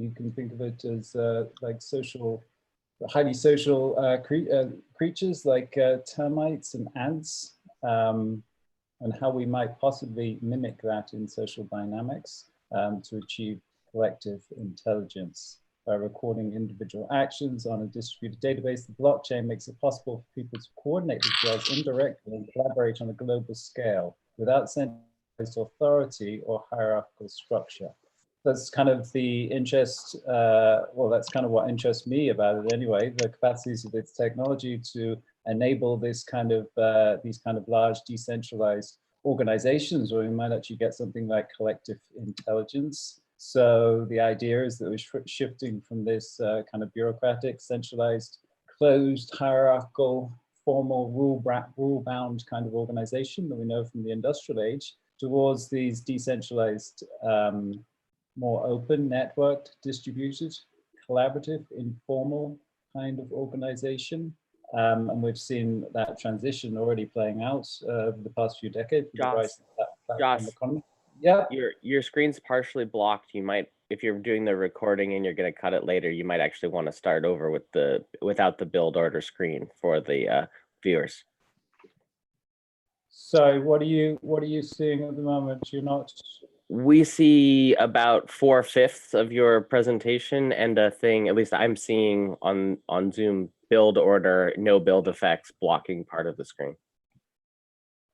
You can think of it as like highly social creatures like termites and ants, and how we might possibly mimic that in social dynamics to achieve collective intelligence. By recording individual actions on a distributed database, the blockchain makes it possible for people to coordinate themselves indirectly and collaborate on a global scale without centralized authority or hierarchical structure. That's kind of the interest, well, that's kind of what interests me about it anyway, the capacities of this technology to enable this kind of, these kind of large decentralized organizations where we might actually get something like collective intelligence. So the idea is that we're shifting from this kind of bureaucratic, centralized, closed, hierarchical, formal, rule-bound kind of organization that we know from the industrial age towards these decentralized, more open, networked, distributed, collaborative, informal kind of organization. And we've seen that transition already playing out over the past few decades with the rise of that platform economy. Yeah. Your screen's partially blocked. You might, if you're doing the recording and you're going to cut it later, you might actually want to start over with without the build order screen for the viewers. So what are you seeing at the moment? You're not. We see about 4/5 of your presentation and a thing, at least I'm seeing on Zoom, build order, no build effects blocking part of the screen.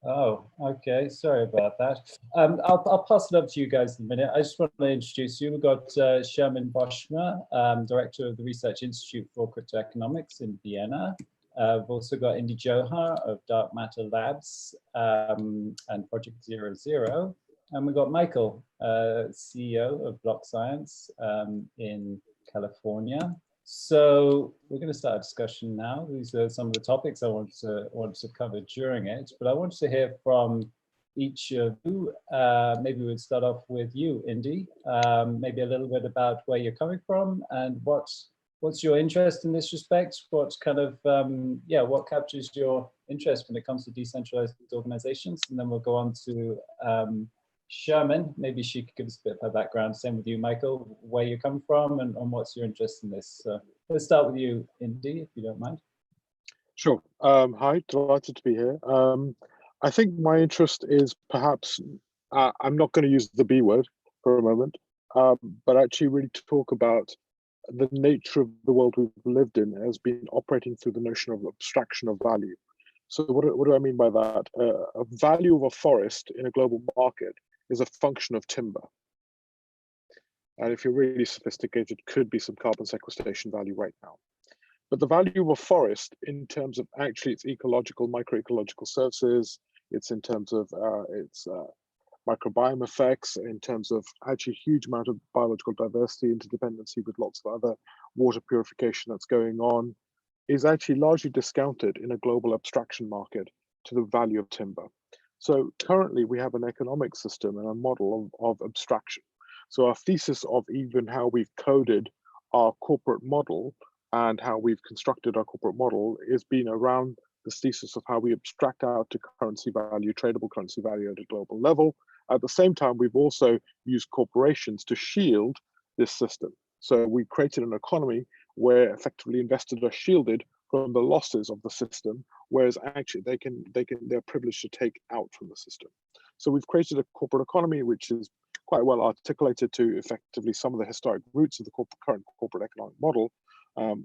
Oh, okay. Sorry about that. I'll pass it up to you guys in a minute. I just want to introduce you. We've got Sherman Boschmer, Director of the Research Institute for Crypto Economics in Vienna. We've also got Indy Johar of Dark Matter Labs and Project 00. And we've got Michael, CEO of BlockScience in California. So we're going to start a discussion now. These are some of the topics I want to cover during it, but I wanted to hear from each of you. Maybe we'll start off with you, Indy. Maybe a little bit about where you're coming from and what's your interest in this respect? What kind of, what captures your interest when it comes to decentralized organizations? And then we'll go on to Sherman. Maybe she could give us a bit of her background. Same with you, Michael, where you come from and what's your interest in this. Let's start with you, Indy, if you don't mind. Sure. Hi, delighted to be here. I think my interest is perhaps, I'm not going to use the B word for a moment, but actually really to talk about the nature of the world we've lived in has been operating through the notion of abstraction of value. So what do I mean by that? A value of a forest in a global market is a function of timber. And if you're really sophisticated, could be some carbon sequestration value right now. But the value of a forest in terms of actually its ecological, microecological services, it's in terms of its microbiome effects, in terms of actually a huge amount of biological diversity, interdependency with lots of other water purification that's going on, is actually largely discounted in a global abstraction market to the value of timber. So currently we have an economic system and a model of abstraction. So our thesis of even how we've coded our corporate model and how we've constructed our corporate model is being around this thesis of how we abstract out to currency value, tradable currency value at a global level. At the same time, we've also used corporations to shield this system. So we created an economy where effectively investors are shielded from the losses of the system, whereas actually they're privileged to take out from the system. So we've created a corporate economy which is quite well articulated to effectively some of the historic roots of the current corporate economic model.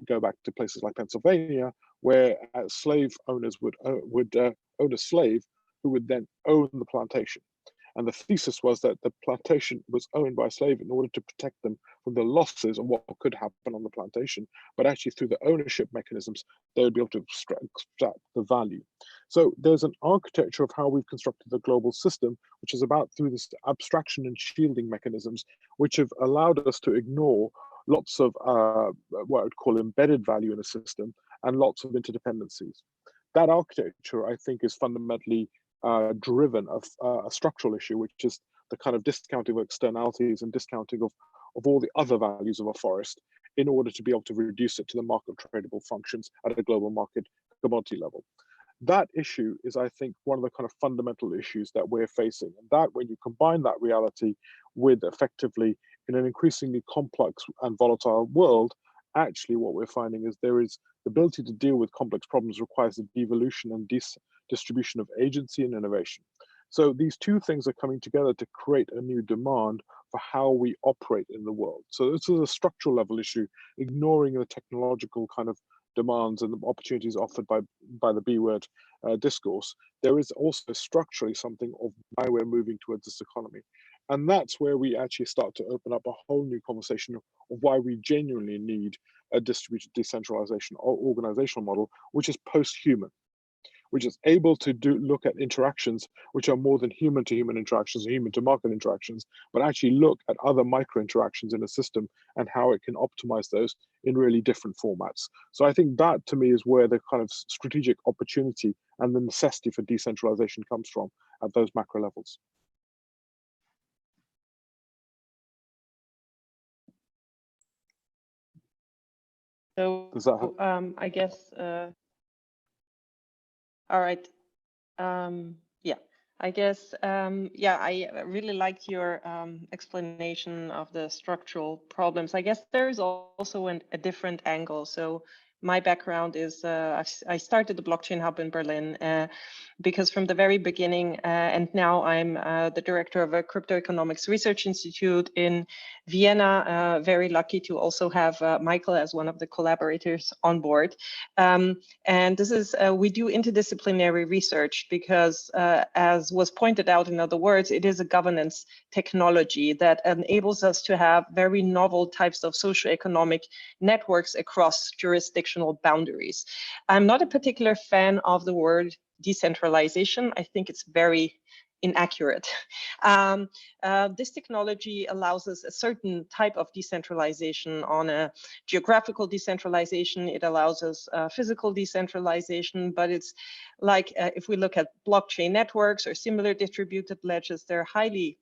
Go back to places like Pennsylvania, where slave owners would own a slave who would then own the plantation. And the thesis was that the plantation was owned by a slave in order to protect them from the losses of what could happen on the plantation, but actually through the ownership mechanisms, they would be able to extract the value. So there's an architecture of how we've constructed the global system, which is about through this abstraction and shielding mechanisms, which have allowed us to ignore lots of what I would call embedded value in a system and lots of interdependencies. That architecture, I think, is fundamentally driven of a structural issue, which is the kind of discounting of externalities and discounting of all the other values of a forest in order to be able to reduce it to the market tradable functions at a global market commodity level. That issue is, I think, one of the kind of fundamental issues that we're facing. And that when you combine that reality with effectively in an increasingly complex and volatile world, actually what we're finding is there is the ability to deal with complex problems requires the devolution and distribution of agency and innovation. So these two things are coming together to create a new demand for how we operate in the world. So this is a structural level issue, ignoring the technological kind of demands and the opportunities offered by the B word discourse. There is also structurally something of why we're moving towards this economy. And that's where we actually start to open up a whole new conversation of why we genuinely need a distributed decentralization or organizational model, which is post-human, which is able to look at interactions which are more than human to human interactions or human to market interactions, but actually look at other micro interactions in a system and how it can optimize those in really different formats. So I think that to me is where the kind of strategic opportunity and the necessity for decentralization comes from at those macro levels. So Does that help? I guess, all right. Yeah, I guess, yeah, I really liked your explanation of the structural problems. I guess there is also a different angle. So my background is, I started the Blockchain Hub in Berlin because from the very beginning, and now I'm the director of a crypto economics research institute in Vienna, very lucky to also have Michael as one of the collaborators on board. And this is, we do interdisciplinary research because as was pointed out in other words, it is a governance technology that enables us to have very novel types of socioeconomic networks across jurisdictional boundaries. I'm not a particular fan of the word decentralization. I think it's very inaccurate. This technology allows us a certain type of decentralization on a geographical decentralization. It allows us physical decentralization, but it's like if we look at blockchain networks or similar distributed ledgers, they're highly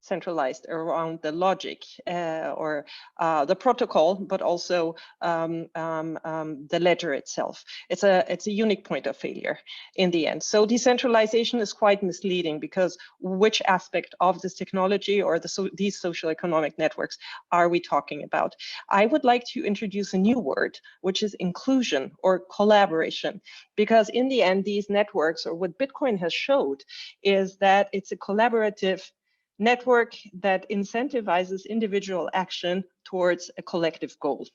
centralized around the logic or the protocol, but also the ledger itself. It's a unique point of failure in the end. So decentralization is quite misleading because which aspect of this technology or these social economic networks are we talking about? I would like to introduce a new word, which is inclusion or collaboration, because in the end, these networks, or what Bitcoin has showed, is that it's a collaborative network that incentivizes individual action towards a collective goal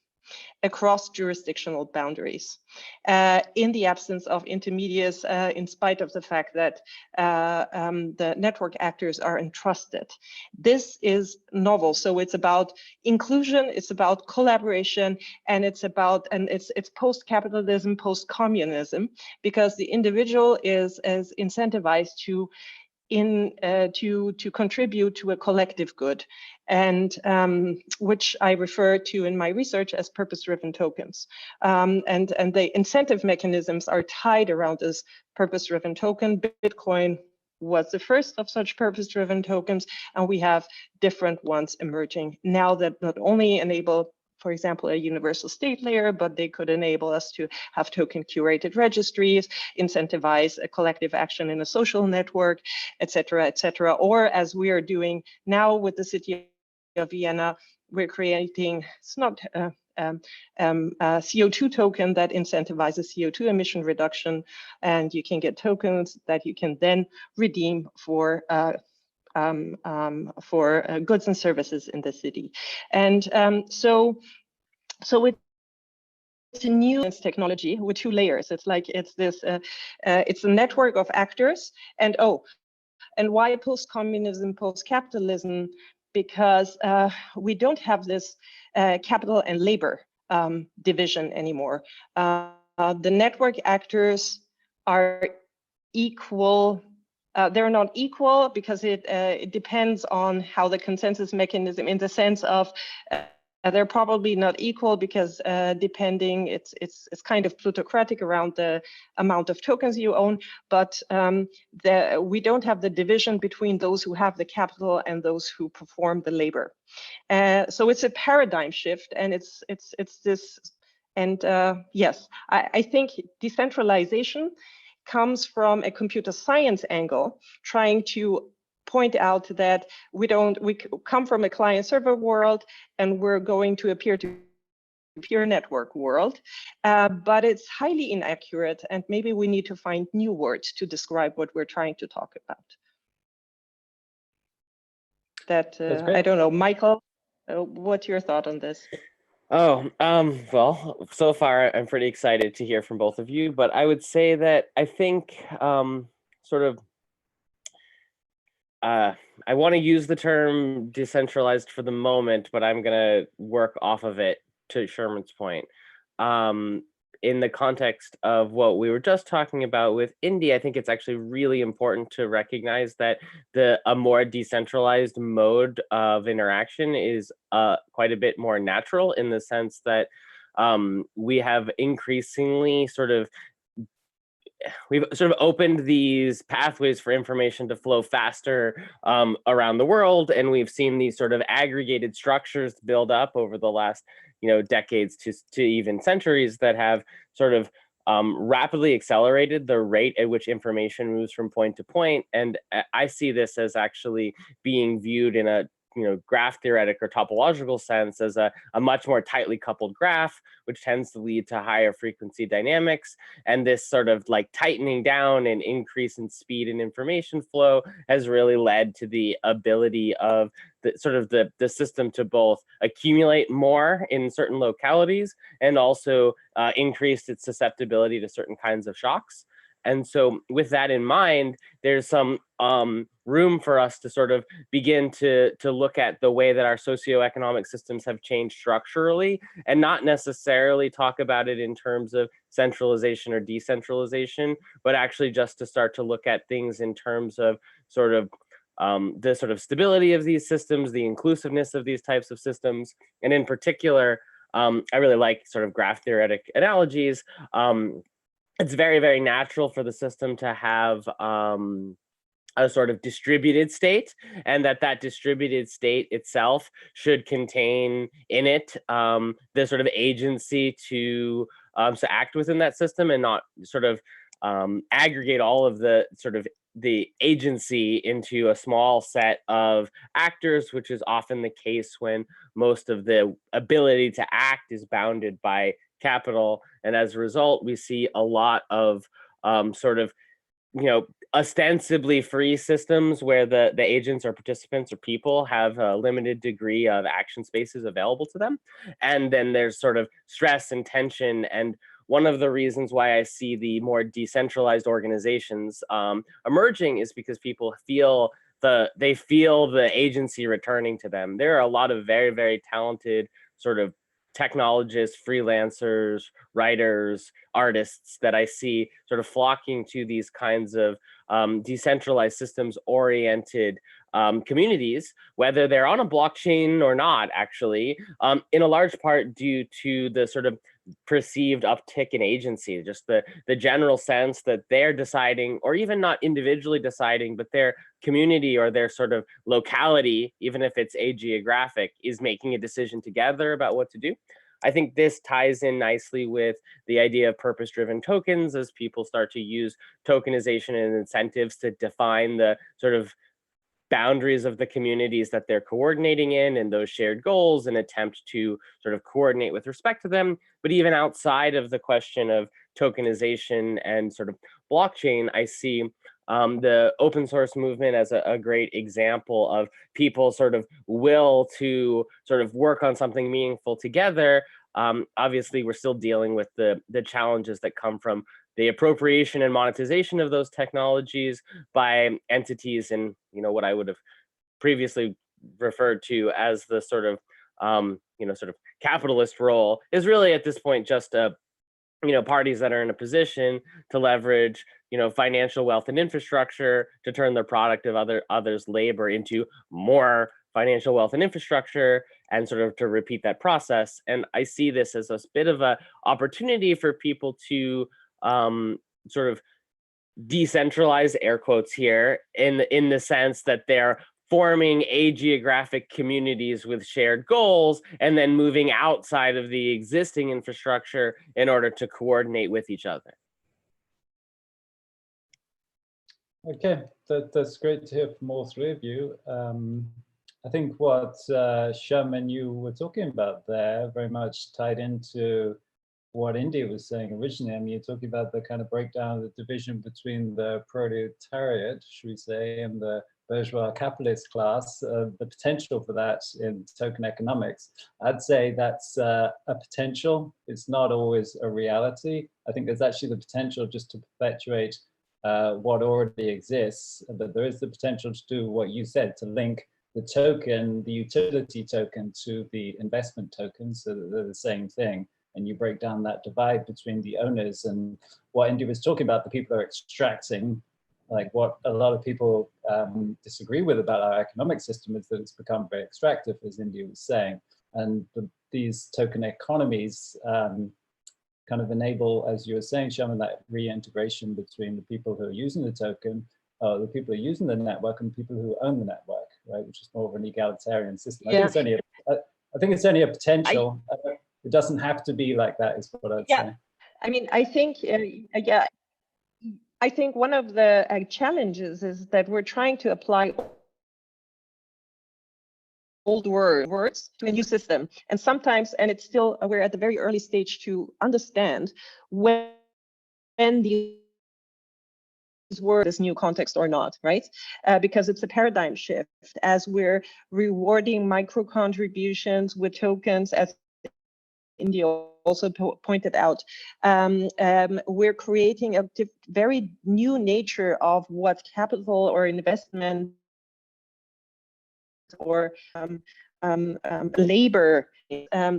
across jurisdictional boundaries in the absence of intermediaries, in spite of the fact that the network actors are entrusted. This is novel. So it's about inclusion, it's about collaboration, and it's about, and it's post-capitalism, post-communism, because the individual is incentivized to contribute to a collective good, and which I refer to in my research as purpose-driven tokens. And the incentive mechanisms are tied around this purpose-driven token. Bitcoin was the first of such purpose-driven tokens, and we have different ones emerging now that not only enable, for example, a universal state layer, but they could enable us to have token curated registries, incentivize a collective action in a social network, et cetera, or as we are doing now with the city of Vienna, we're creating, it's not a CO2 token that incentivizes CO2 emission reduction, and you can get tokens that you can then redeem for goods and services in the city. And so it's a new technology with two layers. It's like, it's this, it's a network of actors. And why post-communism, post-capitalism? Because we don't have this capital and labor division anymore. The network actors are equal. They're not equal because it depends on how the consensus mechanism, in the sense of they're probably not equal because depending, it's kind of plutocratic around the amount of tokens you own, but we don't have the division between those who have the capital and those who perform the labor. So it's a paradigm shift, and it's this, and yes, I think decentralization comes from a computer science angle, trying to point out that we come from a client server world and we're going to a peer-to-peer network world, but it's highly inaccurate, and maybe we need to find new words to describe what we're trying to talk about. I don't know, Michael, what's your thought on this? Oh, well, so far I'm pretty excited to hear from both of you, but I would say that I think I want to use the term decentralized for the moment, but I'm going to work off of it to Sherman's point. In the context of what we were just talking about with Indy, I think it's actually really important to recognize that a more decentralized mode of interaction is quite a bit more natural, in the sense that we have increasingly we've sort of opened these pathways for information to flow faster around the world, and we've seen these sort of aggregated structures build up over the last decades to even centuries that have sort of rapidly accelerated the rate at which information moves from point to point. And I see this as actually being viewed in a graph theoretic or topological sense as a much more tightly coupled graph, which tends to lead to higher frequency dynamics. And this sort of like tightening down and increase in speed and information flow has really led to the ability of the system to both accumulate more in certain localities and also increase its susceptibility to certain kinds of shocks. And so with that in mind, there's some room for us to sort of begin to look at the way that our socioeconomic systems have changed structurally, and not necessarily talk about it in terms of centralization or decentralization, but actually just to start to look at things in terms of the sort of stability of these systems, the inclusiveness of these types of systems. And in particular, I really like sort of graph theoretic analogies. It's very, very natural for the system to have a sort of distributed state, and that distributed state itself should contain in it the sort of agency to act within that system, and not sort of aggregate all of the agency into a small set of actors, which is often the case when most of the ability to act is bounded by capital. And as a result, we see a lot of ostensibly free systems where the agents or participants or people have a limited degree of action spaces available to them. And then there's sort of stress and tension. And one of the reasons why I see the more decentralized organizations emerging is because people feel the agency returning to them. There are a lot of very, very talented sort of technologists, freelancers, writers, artists that I see sort of flocking to these kinds of decentralized systems oriented communities, whether they're on a blockchain or not, actually, in a large part due to the sort of perceived uptick in agency, just the general sense that they're deciding, or even not individually deciding, but their community or their sort of locality, even if it's ageographic, is making a decision together about what to do. I think this ties in nicely with the idea of purpose-driven tokens as people start to use tokenization and incentives to define the sort of boundaries of the communities that they're coordinating in and those shared goals, and attempt to sort of coordinate with respect to them. But even outside of the question of tokenization and sort of blockchain, I see the open source movement as a great example of people sort of will to sort of work on something meaningful together. Obviously, we're still dealing with the challenges that come from the appropriation and monetization of those technologies by entities in what I would have previously referred to as the sort of capitalist role, is really at this point just parties that are in a position to leverage financial wealth and infrastructure to turn their product of others' labor into more financial wealth and infrastructure, and sort of to repeat that process. And I see this as a bit of a opportunity for people to sort of decentralize, air quotes here, in the sense that they're forming geographic communities with shared goals and then moving outside of the existing infrastructure in order to coordinate with each other. Okay, that's great to hear from all three of you. I think what Sherman, you were talking about there very much tied into what Indy was saying originally. I mean, you're talking about the kind of breakdown of the division between the proletariat, should we say, and the bourgeois capitalist class, the potential for that in token economics. I'd say that's a potential. It's not always a reality. I think there's actually the potential just to perpetuate what already exists, but there is the potential to do what you said, to link the token, the utility token, to the investment token, so that they're the same thing. And you break down that divide between the owners. And what Indy was talking about, the people are extracting, like what a lot of people disagree with about our economic system is that it's become very extractive, as Indy was saying. And these token economies kind of enable, as you were saying, Sherman, that reintegration between the people who are using the token, the people who are using the network, and people who own the network, right? Which is more of an egalitarian system. Yeah. I think it's only a potential. It doesn't have to be like that, is what I'd say. I mean, I think, yeah, I think one of the challenges is that we're trying to apply old words to a new system. And sometimes, and it's still, we're at the very early stage to understand when these words, this new context or not, right? Because it's a paradigm shift as we're rewarding micro contributions with tokens, as Indy also pointed out. We're creating a very new nature of what capital or investment or labor.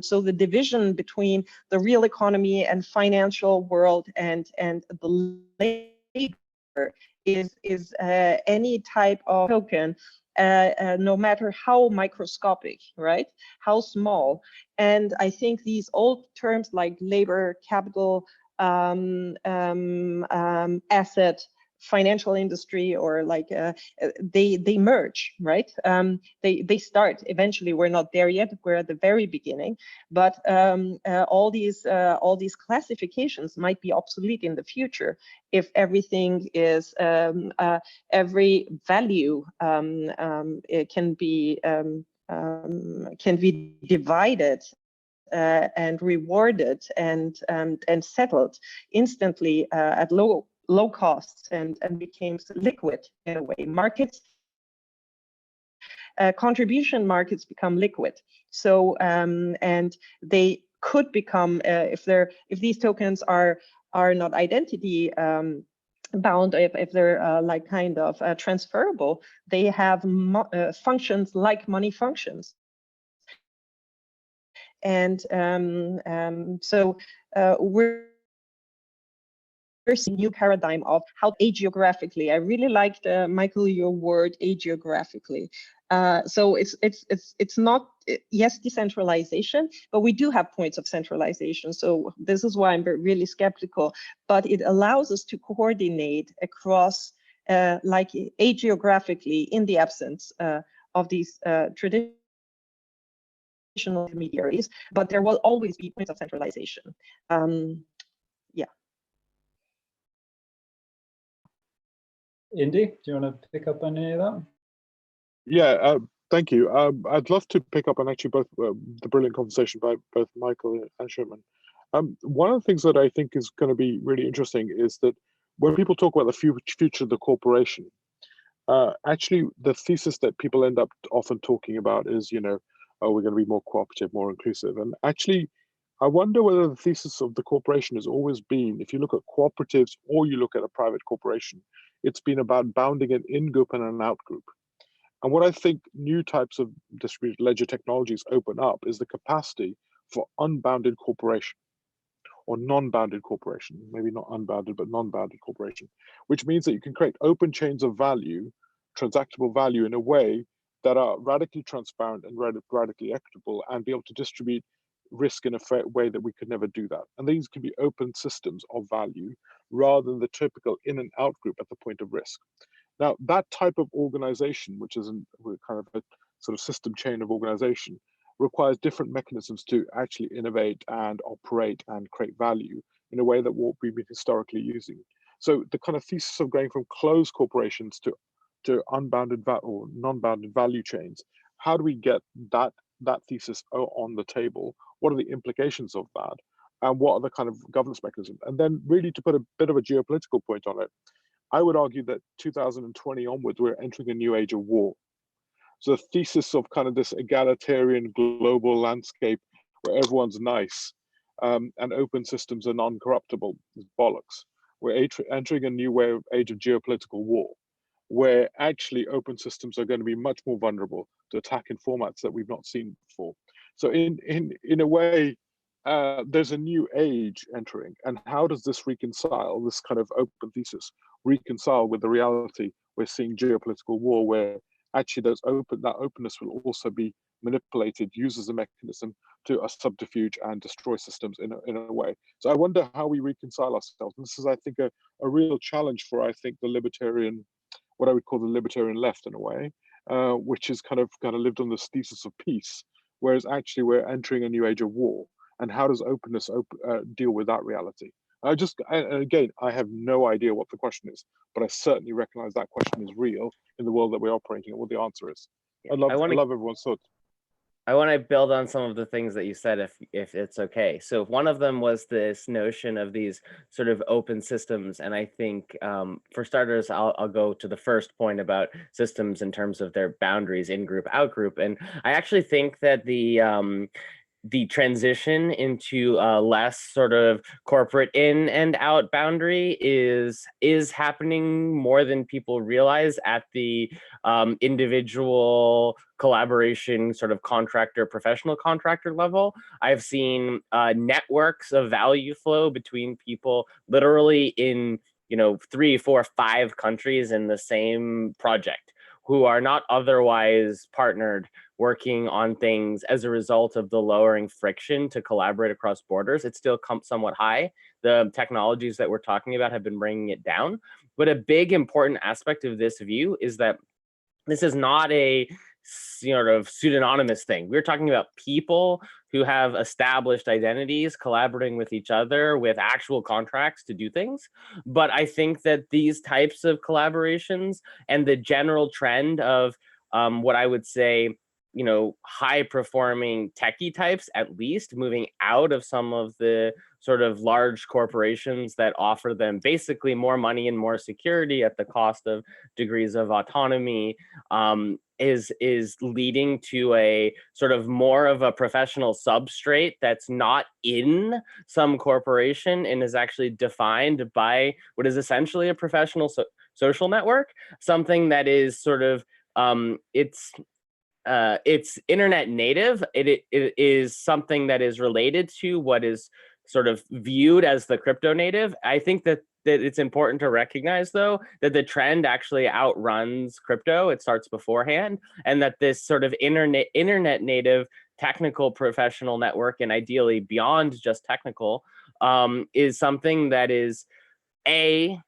So the division between the real economy and financial world and the labor is any type of token, no matter how microscopic, right? How small. And I think these old terms like labor, capital, asset, financial industry, or like they merge, right? They start eventually. We're not there yet. We're at the very beginning, but all these classifications might be obsolete in the future if everything is every value it can be divided and rewarded and settled instantly at low costs and becomes liquid in a way. Markets, contribution markets become liquid. So and they could become if these tokens are not identity bound, if they're like kind of transferable, they have functions like money functions. And so we're seeing a new paradigm of how agiographically. I really liked, Michael, your word agiographically. So it's not, yes, decentralization, but we do have points of centralization. So this is why I'm really skeptical, but it allows us to coordinate across like agiographically in the absence of these traditional intermediaries, but there will always be points of centralization. Yeah. Indy, do you want to pick up on any of that? Yeah, thank you. I'd love to pick up on actually both the brilliant conversation by both Michael and Sherman. One of the things that I think is going to be really interesting is that when people talk about the future of the corporation, actually the thesis that people end up often talking about is, you know, oh, we're going to be more cooperative, more inclusive. And actually, I wonder whether the thesis of the corporation has always been, if you look at cooperatives or you look at a private corporation, it's been about bounding an in-group and an out-group. And what I think new types of distributed ledger technologies open up is the capacity for unbounded cooperation or non-bounded cooperation, maybe not unbounded, but non-bounded cooperation, which means that you can create open chains of value, transactable value in a way that are radically transparent and radically equitable and be able to distribute risk in a fair way that we could never do that. And these can be open systems of value rather than the typical in and out group at the point of risk. Now, that type of organization, which is kind of a sort of system chain of organization, requires different mechanisms to actually innovate and operate and create value in a way that what we've been historically using. So the kind of thesis of going from closed corporations to unbounded or non-bounded value chains, how do we get that thesis on the table? What are the implications of that? And what are the kind of governance mechanisms? And then really to put a bit of a geopolitical point on it, I would argue that 2020 onwards, we're entering a new age of war. So the thesis of kind of this egalitarian global landscape where everyone's nice and open systems are non-corruptible is bollocks. We're entering a new age of geopolitical war, where actually open systems are going to be much more vulnerable to attack in formats that we've not seen before. So in a way, there's a new age entering, and how does this reconcile, this kind of open thesis, reconcile with the reality we're seeing geopolitical war, where actually that openness will also be manipulated, used as a mechanism to a subterfuge and destroy systems in a way. So I wonder how we reconcile ourselves. And this is, I think, a real challenge for, I think, the libertarian, what I would call the libertarian left in a way, which is kind of lived on this thesis of peace, whereas actually we're entering a new age of war. And how does openness deal with that reality? And again, I have no idea what the question is, but I certainly recognize that question is real in the world that we're operating in, what the answer is. I love everyone's thoughts. I want to build on some of the things that you said, if it's okay. So one of them was this notion of these sort of open systems. And I think for starters, I'll go to the first point about systems in terms of their boundaries, in-group, out-group. And I actually think that the transition into a less sort of corporate in and out boundary is happening more than people realize at the individual collaboration sort of professional contractor level. I've seen networks of value flow between people literally in 3, 4, 5 countries in the same project, who are not otherwise partnered, working on things as a result of the lowering friction to collaborate across borders. It's still somewhat high. The technologies that we're talking about have been bringing it down. But a big important aspect of this view is that this is not a sort of pseudonymous thing. We're talking about people who have established identities, collaborating with each other with actual contracts to do things. But I think that these types of collaborations and the general trend of what I would say, high performing techie types, at least moving out of some of the sort of large corporations that offer them basically more money and more security at the cost of degrees of autonomy, is leading to a sort of more of a professional substrate that's not in some corporation and is actually defined by what is essentially a professional social network, something that is sort of it's internet native. It is something that is related to what is sort of viewed as the crypto native. I think that it's important to recognize, though, that the trend actually outruns crypto. It starts beforehand, and that this sort of internet native technical professional network, and ideally beyond just technical, is something that is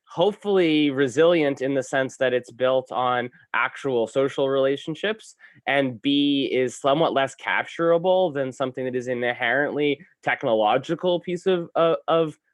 hopefully resilient in the sense that it's built on actual social relationships, and B, is somewhat less capturable than something that is an inherently technological piece of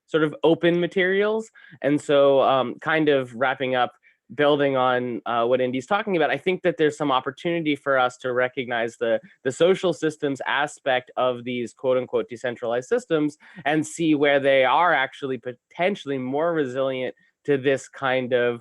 sort of open materials. And so kind of wrapping up, building on what Indy's talking about, I think that there's some opportunity for us to recognize the social systems aspect of these quote unquote decentralized systems and see where they are actually potentially more resilient to this kind of,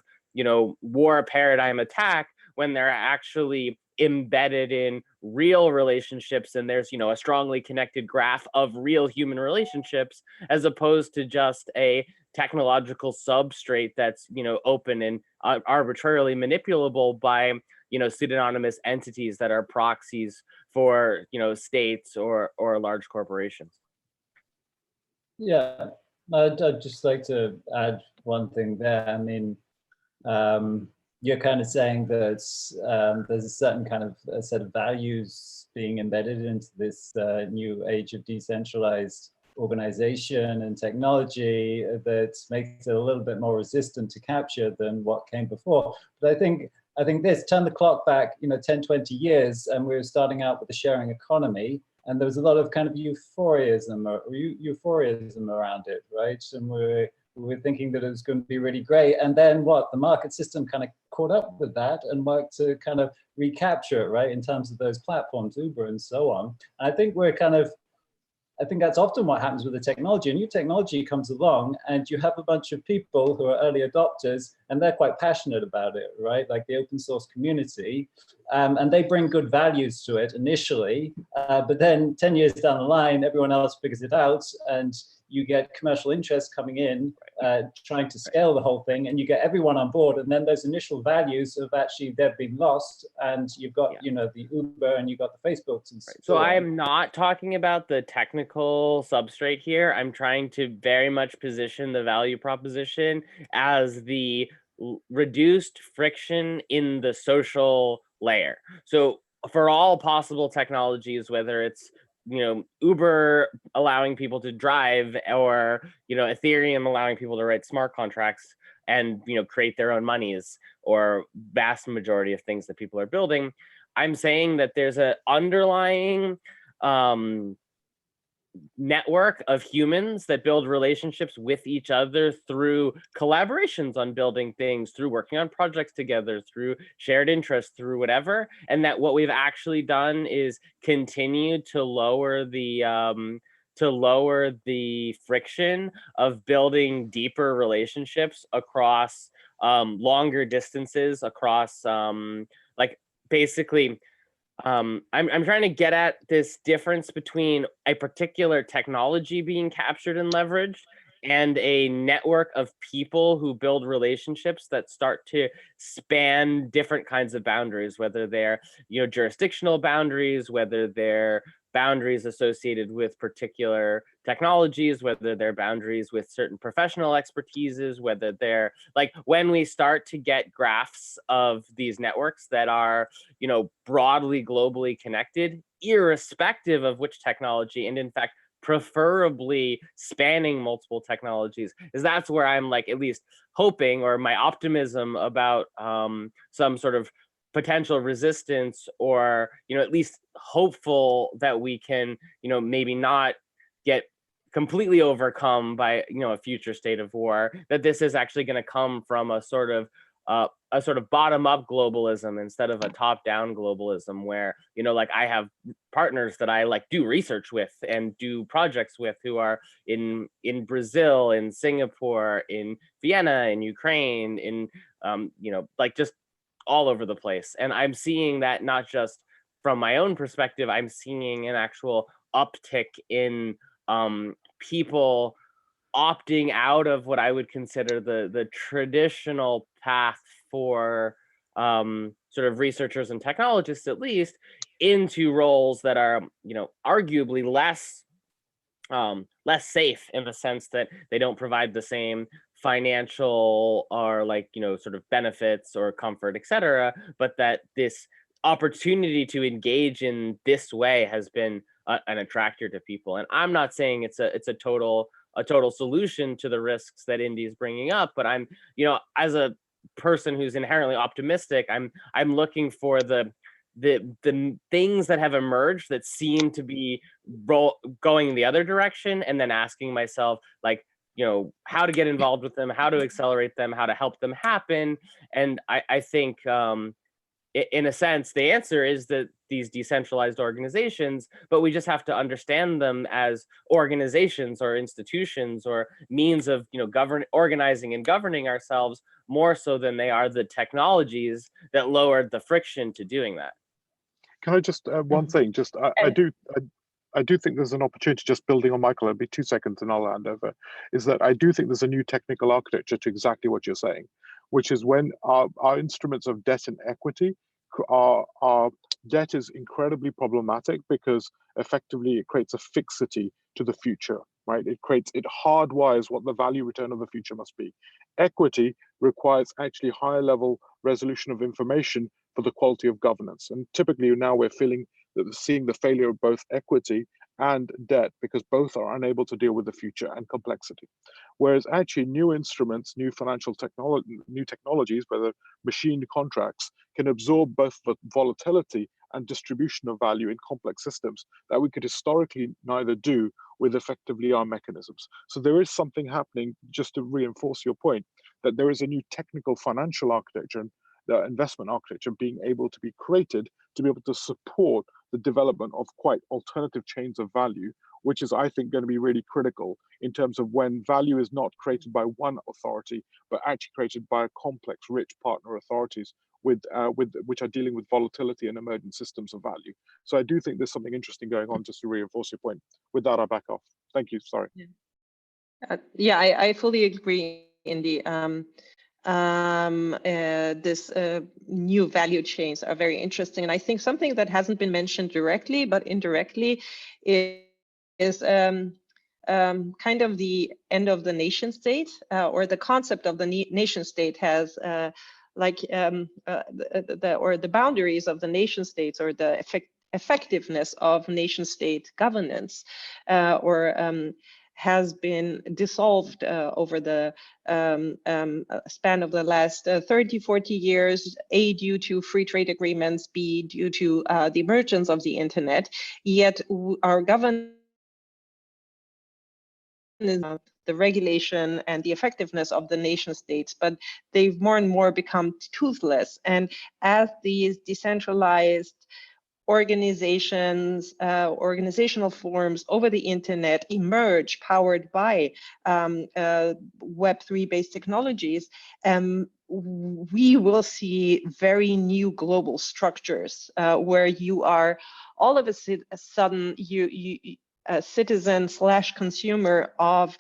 war paradigm attack when they're actually embedded in real relationships, and there's a strongly connected graph of real human relationships, as opposed to just a technological substrate that's open and arbitrarily manipulable by pseudonymous entities that are proxies for states or large corporations. Yeah, I'd just like to add one thing there. I mean, you're kind of saying that there's a certain kind of a set of values being embedded into this new age of decentralized organization and technology that makes it a little bit more resistant to capture than what came before. But I think this, turn the clock back 10, 20 years, and we were starting out with the sharing economy, and there was a lot of kind of euphorism around it, right? And we were thinking that it was going to be really great. And then what? The market system kind of caught up with that and worked to kind of recapture it, right? In terms of those platforms, Uber and so on. And I think I think that's often what happens with the technology. A new technology comes along and you have a bunch of people who are early adopters and they're quite passionate about it, right? Like the open source community, and they bring good values to it initially, but then 10 years down the line, everyone else figures it out and you get commercial interest coming in, trying to scale the whole thing, and you get everyone on board, and then those initial values have actually, they've been lost, and you've got, you know, the Uber and you've got the Facebooks and so I am not talking about the technical substrate here. I'm trying to very much position the value proposition as the reduced friction in the social layer. So for all possible technologies, whether it's, you know, Uber allowing people to drive, or, you know, Ethereum allowing people to write smart contracts and, you know, create their own monies, or vast majority of things that people are building, I'm saying that there's an underlying network of humans that build relationships with each other through collaborations on building things, through working on projects together, through shared interests, through whatever. And that what we've actually done is continue to lower the friction of building deeper relationships across longer distances, across like basically I'm trying to get at this difference between a particular technology being captured and leveraged and a network of people who build relationships that start to span different kinds of boundaries, whether they're, you know, jurisdictional boundaries, whether they're boundaries associated with particular technologies, whether they're boundaries with certain professional expertises, whether they're like, when we start to get graphs of these networks that are, you know, broadly globally connected, irrespective of which technology, and in fact preferably spanning multiple technologies, is that's where I'm like at least hoping, or my optimism about some sort of potential resistance, or, you know, at least hopeful that we can, you know, maybe not get completely overcome by, you know, a future state of war, that this is actually going to come from a sort of bottom-up globalism instead of a top-down globalism, where, you know, like I have partners that I like do research with and do projects with who are in Brazil, in Singapore, in Vienna, in Ukraine, in you know, like just all over the place. And I'm seeing that not just from my own perspective, I'm seeing an actual uptick in people opting out of what I would consider the traditional path for sort of researchers and technologists, at least, into roles that are, you know, arguably less safe, in the sense that they don't provide the same financial or, like, you know, sort of benefits or comfort, etc., but that this opportunity to engage in this way has been an attractor to people. And I'm not saying it's a total solution to the risks that Indy is bringing up, but I'm, you know, as a person who's inherently optimistic, I'm looking for the things that have emerged that seem to be going in the other direction, and then asking myself, like, you know, how to get involved with them, how to accelerate them, how to help them happen. And I think in a sense, the answer is that these decentralized organizations, but we just have to understand them as organizations or institutions or means of, you know, organizing and governing ourselves, more so than they are the technologies that lowered the friction to doing that. Can I just one thing? Just I do think there's an opportunity, just building on Michael. It'll be 2 seconds and I'll hand over. Is that I do think there's a new technical architecture to exactly what you're saying, which is when our instruments of debt and equity, our debt is incredibly problematic because effectively it creates a fixity to the future, right? It hardwires what the value return of the future must be. Equity requires actually higher level resolution of information for the quality of governance. And typically now we're seeing the failure of both equity and debt, because both are unable to deal with the future and complexity. Whereas actually new instruments, new technologies, whether machine contracts, can absorb both the volatility and distribution of value in complex systems that we could historically neither do with effectively our mechanisms. So there is something happening, just to reinforce your point, that there is a new technical financial architecture and the investment architecture being able to be created to be able to support the development of quite alternative chains of value, which is, I think, going to be really critical in terms of when value is not created by one authority, but actually created by a complex, rich partner authorities with which are dealing with volatility and emergent systems of value. So I do think there's something interesting going on, just to reinforce your point. With that, I'll back off. Thank you. Sorry. Yeah, I fully agree, Indy. This new value chains are very interesting. And I think something that hasn't been mentioned directly, but indirectly, is kind of the end of the nation state, or the concept of the nation state has the boundaries of the nation states, or the effectiveness of nation state governance, has been dissolved over the span of the last 30, 40 years, A, due to free trade agreements, B, due to the emergence of the internet. Yet our governance, the regulation and the effectiveness of the nation states, but they've more and more become toothless. And as these decentralized organizations, organizational forms over the internet emerge, powered by Web3 based technologies, we will see very new global structures where you are all of a sudden a citizen / consumer of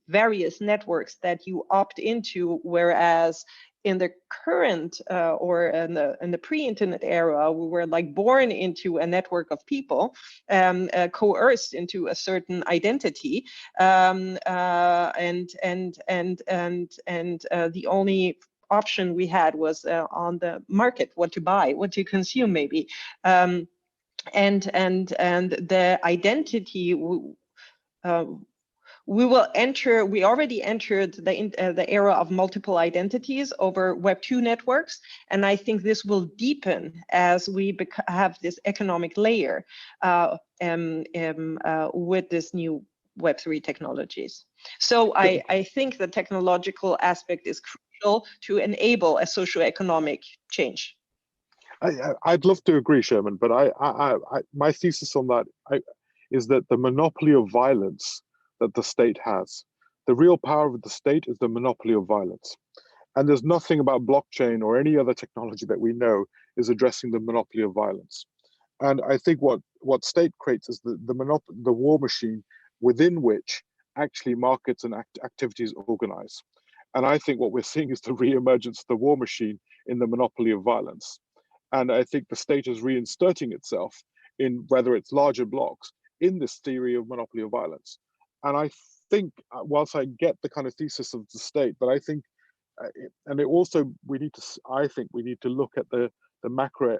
various networks that you opt into, whereas in the current or in the pre-internet era, we were like born into a network of people, coerced into a certain identity, and the only option we had was on the market, what to buy, what to consume, maybe. And the identity we already entered the era of multiple identities over Web2 networks, and I think this will deepen as we have this economic layer with this new Web3 technologies. So I think the technological aspect is crucial to enable a socioeconomic change. I'd love to agree, Sherman, but my thesis on that is that the monopoly of violence that the state has, the real power of the state is the monopoly of violence. And there's nothing about blockchain or any other technology that we know is addressing the monopoly of violence. And I think what state creates is the war machine within which actually markets and activities organize. And I think what we're seeing is the re-emergence of the war machine in the monopoly of violence. And I think the state is reinserting itself in, whether it's larger blocks, in this theory of monopoly of violence. And I think, whilst I get the kind of thesis of the state, but I think, and it also, I think we need to look at the macro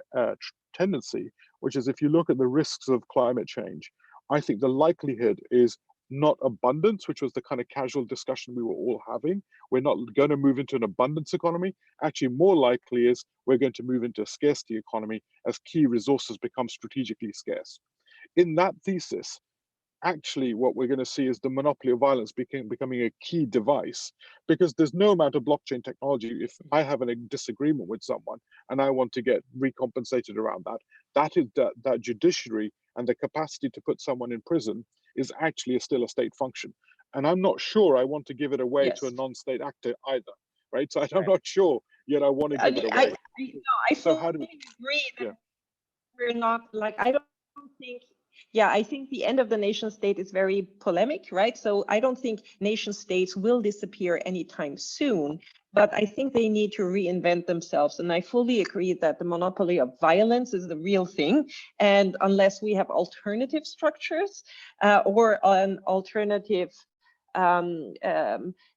tendency, which is, if you look at the risks of climate change, I think the likelihood is not abundance, which was the kind of casual discussion we were all having. We're not going to move into an abundance economy. Actually, more likely is we're going to move into a scarcity economy as key resources become strategically scarce. In that thesis, actually what we're going to see is the monopoly of violence becoming a key device, because there's no amount of blockchain technology. If I have a disagreement with someone and I want to get recompensated around that judiciary and the capacity to put someone in prison is actually still a state function. And I'm not sure I want to give it away to a non-state actor either, right? So I'm not sure yet I want to give it away. I fully agree that we're not, like, I don't think, I think the end of the nation state is very polemic, right? So I don't think nation states will disappear anytime soon, but I think they need to reinvent themselves. And I fully agree that the monopoly of violence is the real thing. And unless we have alternative structures or an alternative,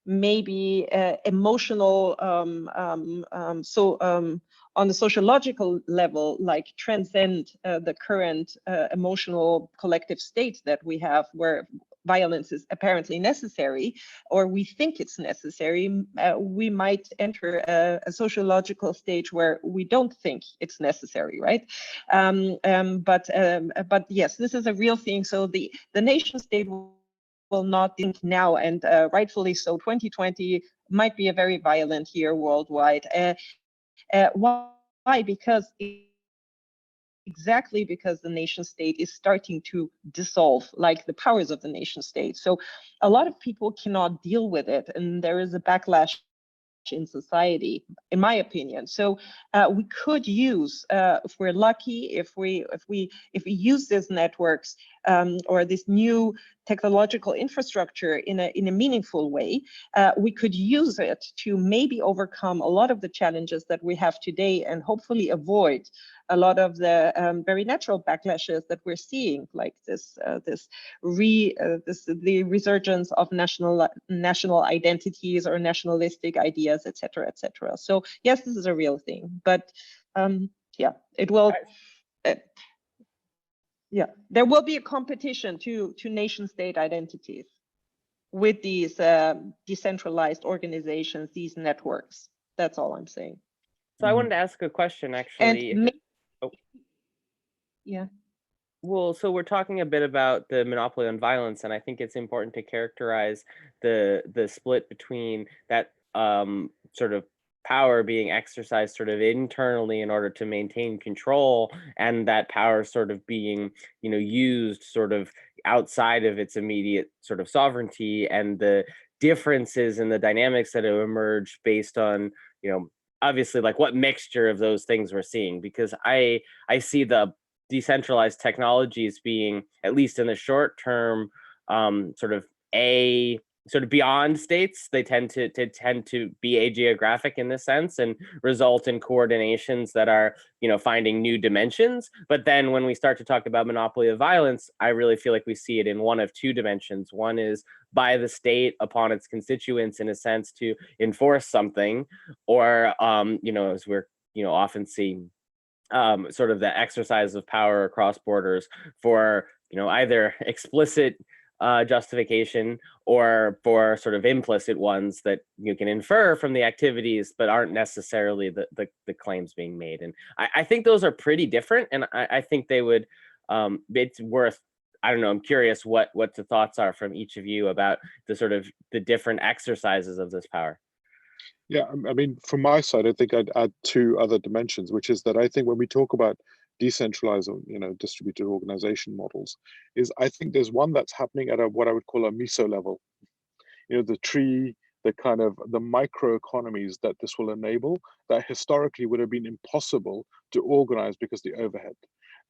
maybe emotional, on the sociological level, like transcend the current emotional collective state that we have, where violence is apparently necessary, or we think it's necessary, we might enter a sociological stage where we don't think it's necessary, right? But yes, this is a real thing. So the nation state will not think now, and rightfully so. 2020 might be a very violent year worldwide. Why? Because exactly because the nation state is starting to dissolve, like the powers of the nation state. So a lot of people cannot deal with it, and there is a backlash in society, in my opinion. So we could use, if we're lucky, if we use these networks or this new technological infrastructure in a meaningful way, we could use it to maybe overcome a lot of the challenges that we have today, and hopefully avoid a lot of the very natural backlashes that we're seeing, like the resurgence of national identities or nationalistic ideas, etc., etc. So yes, this is a real thing, but yeah, it will. Yeah, there will be a competition to nation state identities with these decentralized organizations, these networks. That's all I'm saying. So I wanted to ask a question, actually. And yeah. Well, so we're talking a bit about the monopoly on violence, and I think it's important to characterize the split between that sort of power being exercised sort of internally in order to maintain control, and that power sort of being, used sort of outside of its immediate sort of sovereignty, and the differences in the dynamics that have emerged based on, obviously, like, what mixture of those things we're seeing. Because I see the decentralized technologies being, at least in the short term, sort of beyond states. They tend to be ageographic in this sense, and result in coordinations that are, finding new dimensions. But then when we start to talk about monopoly of violence, I really feel like we see it in one of two dimensions. One is by the state upon its constituents, in a sense, to enforce something, or as we're often seeing, sort of the exercise of power across borders for either explicit justification, or for sort of implicit ones that you can infer from the activities but aren't necessarily the claims being made. And I think those are pretty different, and I think they would, it's worth, I don't know, I'm curious what the thoughts are from each of you about the different exercises of this power. Yeah, I mean, from my side, I think I'd add two other dimensions, which is that I think when we talk about decentralized, distributed organization models, is I think there's one that's happening at what I would call a Miso level. The tree, the kind of the microeconomies that this will enable, that historically would have been impossible to organize because the overhead.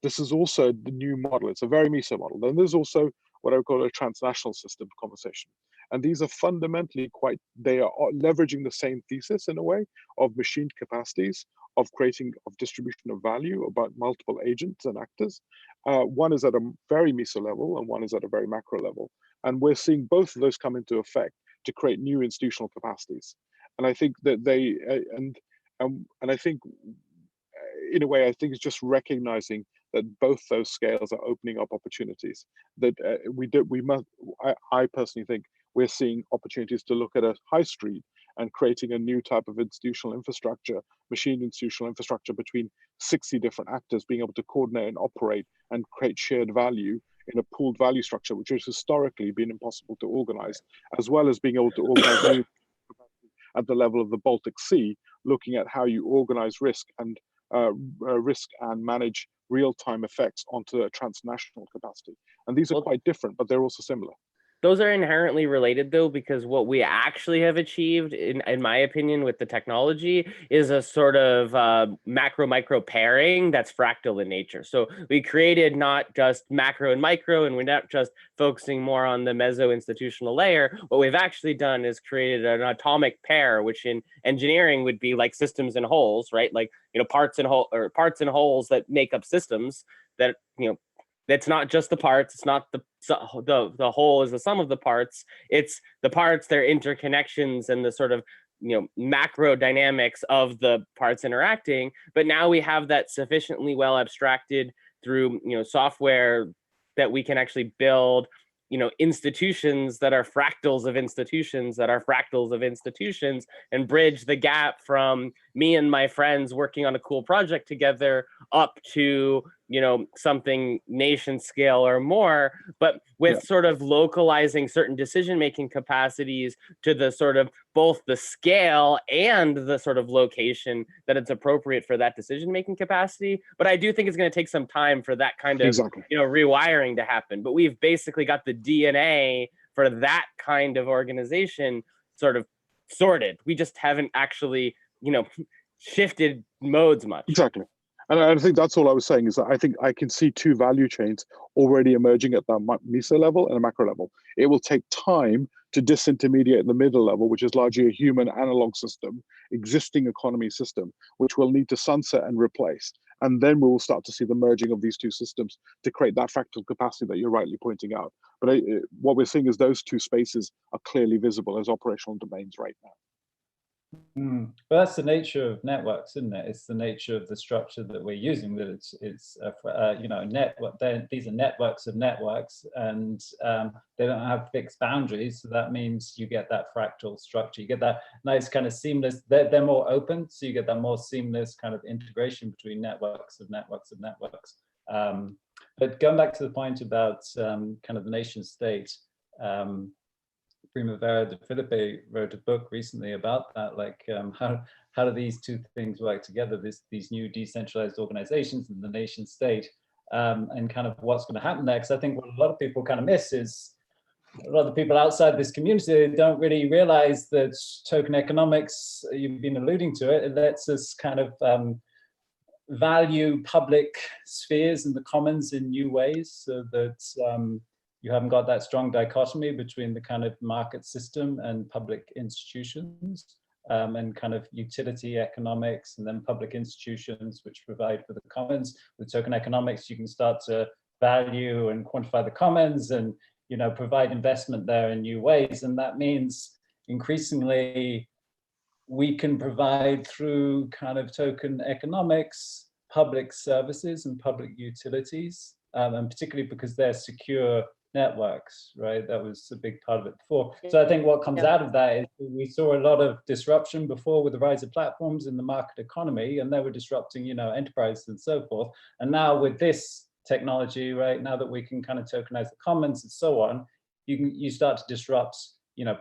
This is also the new model. It's a very Miso model. Then there's also what I would call a transnational system conversation. And these are fundamentally they are leveraging the same thesis in a way of machined capacities, of distribution of value about multiple agents and actors. One is at a very Miso level, and one is at a very macro level. And we're seeing both of those come into effect to create new institutional capacities. And I think that and I think in a way, I think it's just recognizing that both those scales are opening up opportunities that I personally think we're seeing opportunities to look at a high street and creating a new type of institutional infrastructure, machine institutional infrastructure between 60 different actors being able to coordinate and operate and create shared value in a pooled value structure, which has historically been impossible to organize, as well as being able to organize new at the level of the Baltic Sea, looking at how you organize risk and manage real-time effects onto a transnational capacity. And these are quite different, but they're also similar. Those are inherently related, though, because what we actually have achieved, in my opinion, with the technology is a sort of macro-micro pairing that's fractal in nature. So we created not just macro and micro, and we're not just focusing more on the meso-institutional layer. What we've actually done is created an atomic pair, which in engineering would be like systems and wholes, right? Like, parts and holes that make up systems that, that's not just the parts. It's not the whole is the sum of the parts. It's the parts, their interconnections, and the sort of macro dynamics of the parts interacting. But now we have that sufficiently well abstracted through software that we can actually build institutions that are fractals of institutions that are fractals of institutions, and bridge the gap from me and my friends working on a cool project together up to, something nation scale or more, but with sort of localizing certain decision-making capacities to the sort of both the scale and the sort of location that it's appropriate for that decision-making capacity. But I do think it's going to take some time for that kind of, rewiring to happen. But we've basically got the DNA for that kind of organization sort of sorted. We just haven't actually, shifted modes much. Exactly. And I think that's all I was saying, is that I think I can see two value chains already emerging at that Miso level and a macro level. It will take time to disintermediate the middle level, which is largely a human analog system, existing economy system, which we'll need to sunset and replace. And then we will start to see the merging of these two systems to create that fractal capacity that you're rightly pointing out. But what we're seeing is those two spaces are clearly visible as operational domains right now. But that's the nature of networks, isn't it? It's the nature of the structure that we're using. That it's a network. These are networks of networks, and they don't have fixed boundaries. So that means you get that fractal structure. You get that nice kind of seamless. They're more open, so you get that more seamless kind of integration between networks of networks of networks. But going back to the point about kind of the nation state. Primavera de Filipe wrote a book recently about that, like how do these two things work together, these new decentralized organizations and the nation state, and kind of what's going to happen there. Because I think what a lot of people kind of miss is a lot of the people outside this community don't really realize that token economics, you've been alluding to it, it lets us kind of value public spheres and the commons in new ways, so that you haven't got that strong dichotomy between the kind of market system and public institutions, and kind of utility economics and then public institutions which provide for the commons. With token economics, you can start to value and quantify the commons and provide investment there in new ways. And that means increasingly we can provide through kind of token economics public services and public utilities, and particularly because they're secure networks, right? That was a big part of it before. So I think what comes out of that is we saw a lot of disruption before with the rise of platforms in the market economy, and they were disrupting, enterprise and so forth. And now with this technology, right, now that we can kind of tokenize the commons and so on, you start to disrupt,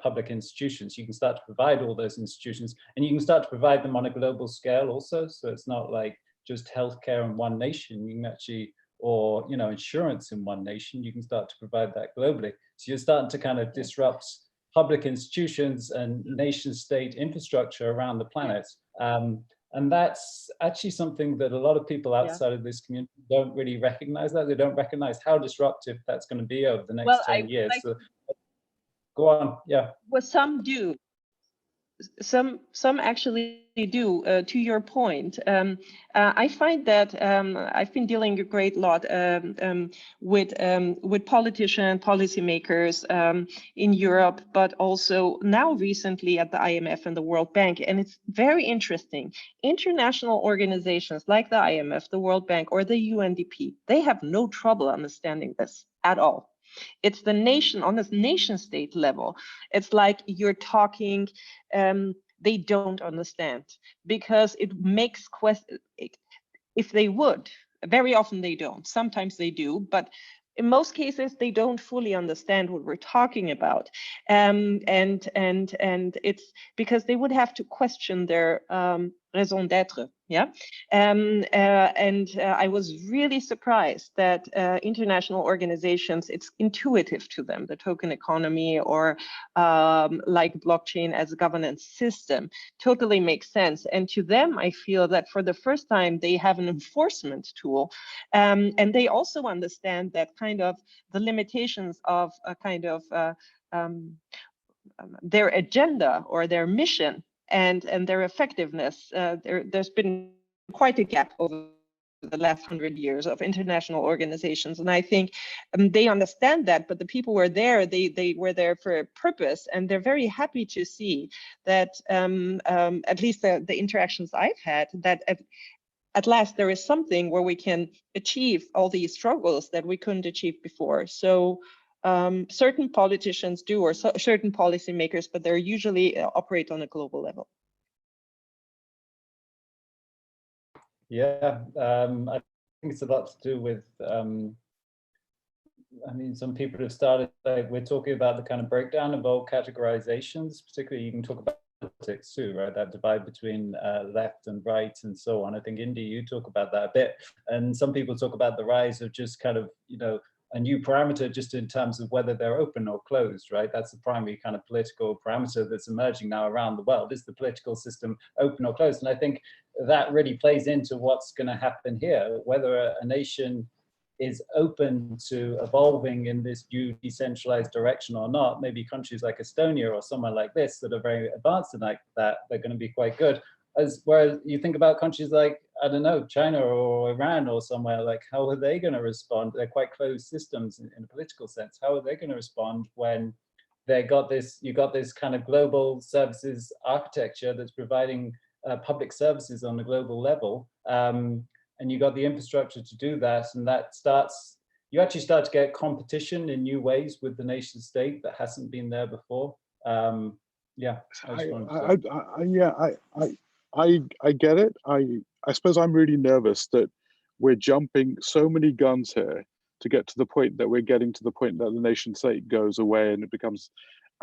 public institutions. You can start to provide all those institutions, and you can start to provide them on a global scale also. So it's not like just healthcare in one nation. You can actually, or insurance in one nation, you can start to provide that globally. So you're starting to kind of disrupt public institutions and nation state infrastructure around the planet. And that's actually something that a lot of people outside of this community don't really recognize. That they don't recognize how disruptive that's going to be over the next 10 years. So, go on, Well, some do. Some actually do. To your point, I find that I've been dealing a great lot with politicians, policymakers in Europe, but also now recently at the IMF and the World Bank. And it's very interesting. International organizations like the IMF, the World Bank, or the UNDP, they have no trouble understanding this at all. It's the nation, on this nation state level. It's like you're talking, they don't understand, because it makes question. If they would, very often they don't, sometimes they do, but in most cases they don't fully understand what we're talking about. And it's because they would have to question their raison d'etre. I was really surprised that international organizations, it's intuitive to them, the token economy or like blockchain as a governance system totally makes sense. And to them, I feel that for the first time, they have an enforcement tool. And they also understand that kind of the limitations of a kind of their agenda or their mission and their effectiveness. There's been quite a gap over the last 100 years of international organizations, and I think they understand that. But the people were there; they were there for a purpose, and they're very happy to see that. At least the interactions I've had, that at last there is something where we can achieve all these struggles that we couldn't achieve before. So certain politicians do, or certain policymakers, but they're usually operate on a global level. Yeah, I think it's a lot to do with, I mean, some people have started, like, we're talking about the kind of breakdown of old categorizations, particularly you can talk about politics too, right? That divide between left and right and so on. I think, Indy, you talk about that a bit. And some people talk about the rise of just kind of, you know, a new parameter just in terms of whether they're open or closed, right? That's the primary kind of political parameter that's emerging now around the world. Is the political system open or closed? And I think that really plays into what's going to happen here, whether a nation is open to evolving in this new decentralized direction or not. Maybe countries like Estonia or somewhere like this that are very advanced in like that, they're going to be quite good. Whereas you think about countries like, I don't know, China or Iran or somewhere, like, how are they going to respond? They're quite closed systems in a political sense. How are they going to respond when you got this kind of global services architecture that's providing public services on a global level? And you got the infrastructure to do that, and that starts, you actually start to get competition in new ways with the nation state that hasn't been there before. Yeah, I get it. I suppose I'm really nervous that we're jumping so many guns here to get to the point that we're getting to the point that the nation state goes away and it becomes,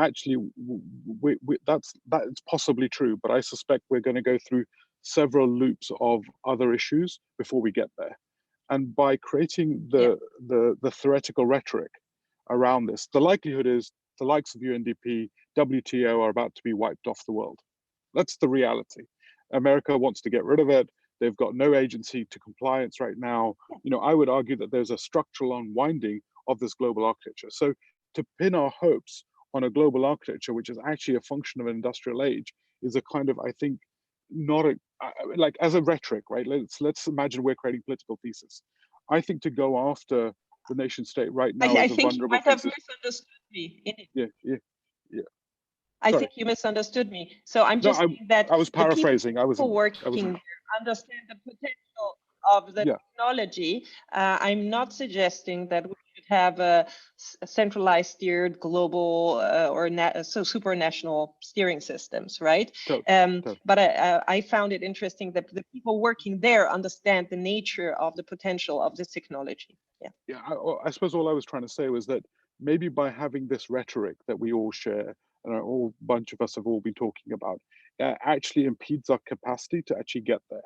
actually, that's possibly true, but I suspect we're going to go through several loops of other issues before we get there. And by creating the theoretical rhetoric around this, the likelihood is the likes of UNDP, WTO are about to be wiped off the world. That's the reality. America wants to get rid of it. They've got no agency to compliance right now. You know, I would argue that there's a structural unwinding of this global architecture. So to pin our hopes on a global architecture, which is actually a function of an industrial age, is a kind of, I think, not a, like, as a rhetoric, right? Let's imagine we're creating political thesis. I think to go after the nation state right now I is a think you might have thesis. misunderstood me. Yeah. I think you misunderstood me. So I'm just saying that I was paraphrasing. People working there understand the potential of the technology. I'm not suggesting that we should have a centralized steered global or supranational steering systems, right? But I found it interesting that the people working there understand the nature of the potential of this technology. Yeah. I suppose all I was trying to say was that maybe by having this rhetoric that we all share, and a whole bunch of us have all been talking about, actually impedes our capacity to actually get there,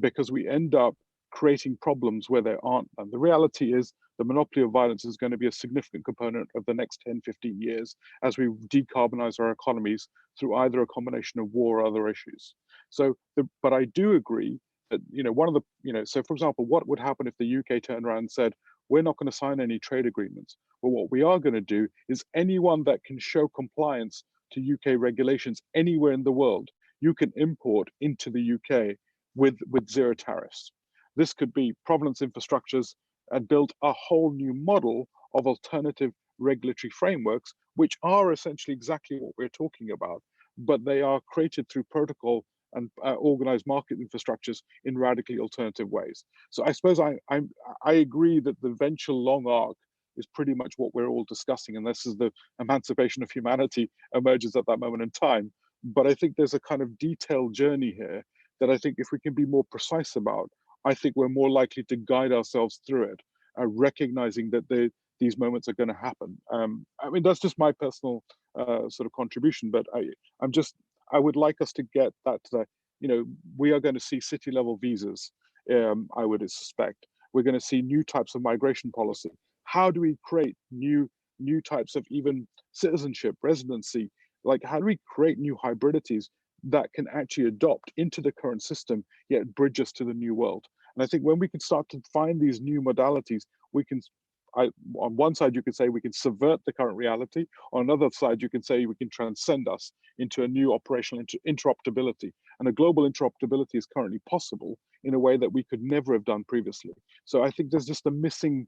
because we end up creating problems where there aren't. And the reality is the monopoly of violence is going to be a significant component of the next 10, 15 years as we decarbonize our economies through either a combination of war or other issues. So, but I do agree that, you know, one of the, you know, so for example, what would happen if the UK turned around and said, we're not going to sign any trade agreements, but what we are going to do is anyone that can show compliance to UK regulations anywhere in the world, you can import into the UK with zero tariffs. This could be provenance infrastructures and build a whole new model of alternative regulatory frameworks, which are essentially exactly what we're talking about, but they are created through protocol and organized market infrastructures in radically alternative ways. So I suppose I agree that the eventual long arc is pretty much what we're all discussing, and this is the emancipation of humanity emerges at that moment in time. But I think there's a kind of detailed journey here that I think if we can be more precise about, I think we're more likely to guide ourselves through it, recognizing that these moments are going to happen. I mean, that's just my personal sort of contribution, but I would like us to get that to the, you know, we are going to see city level visas, I would suspect. We're going to see new types of migration policy. How do we create new types of even citizenship, residency? Like, how do we create new hybridities that can actually adopt into the current system, yet bridge us to the new world? And I think when we can start to find these new modalities, we can, on one side, you could say we can subvert the current reality. On another side, you can say we can transcend us into a new operational interoperability. And a global interoperability is currently possible in a way that we could never have done previously. So I think there's just a missing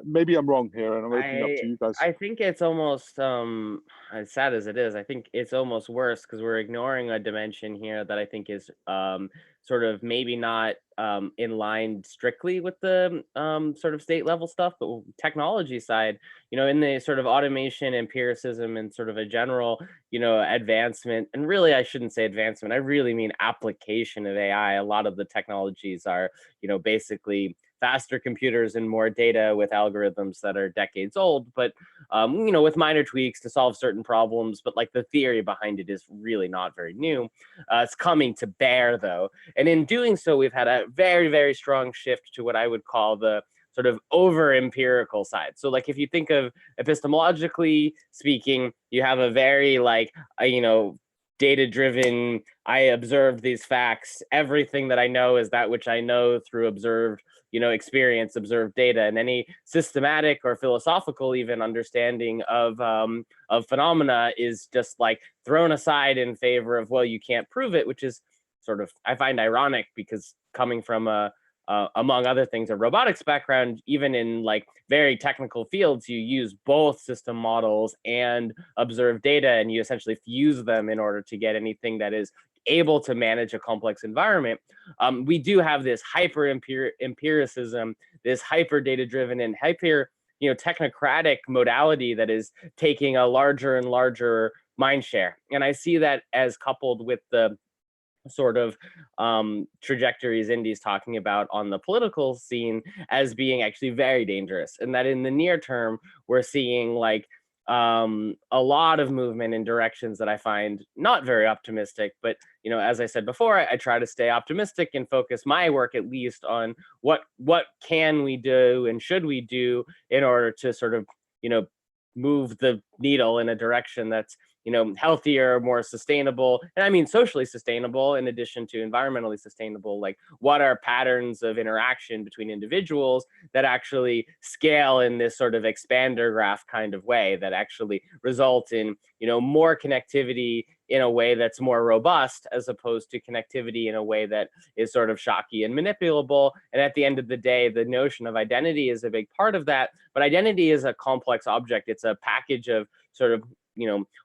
Maybe I'm wrong here, and I'm opening up to you guys. I think it's almost as sad as it is, I think it's almost worse because we're ignoring a dimension here that I think is sort of maybe not in line strictly with the sort of state level stuff, but technology side, in the sort of automation, empiricism, and sort of a general, advancement. And really, I shouldn't say advancement, I really mean application of AI. A lot of the technologies are, basically faster computers and more data with algorithms that are decades old, but with minor tweaks to solve certain problems. But like the theory behind it is really not very new. It's coming to bear though, and in doing so, we've had a very, very strong shift to what I would call the sort of over empirical side. So like if you think of epistemologically speaking, you have a very data driven, I observed these facts, everything that I know is that which I know through observed experience, observed data, and any systematic or philosophical even understanding of phenomena is just like thrown aside in favor of, well, you can't prove it, which is sort of, I find ironic, because coming from among other things, a robotics background, even in like very technical fields, you use both system models and observed data, and you essentially fuse them in order to get anything that is able to manage a complex environment. We do have this hyper empiricism, this hyper data driven and hyper technocratic modality that is taking a larger and larger mind share. And I see that as coupled with the sort of trajectories Indy's talking about on the political scene as being actually very dangerous. And that in the near term, we're seeing like a lot of movement in directions that I find not very optimistic. But as I said before, I try to stay optimistic and focus my work at least on what can we do and should we do in order to sort of move the needle in a direction that's healthier, more sustainable. And I mean socially sustainable in addition to environmentally sustainable. Like, what are patterns of interaction between individuals that actually scale in this sort of expander graph kind of way, that actually result in more connectivity in a way that's more robust, as opposed to connectivity in a way that is sort of shocky and manipulable. And at the end of the day, the notion of identity is a big part of that. But identity is a complex object. It's a package of sort of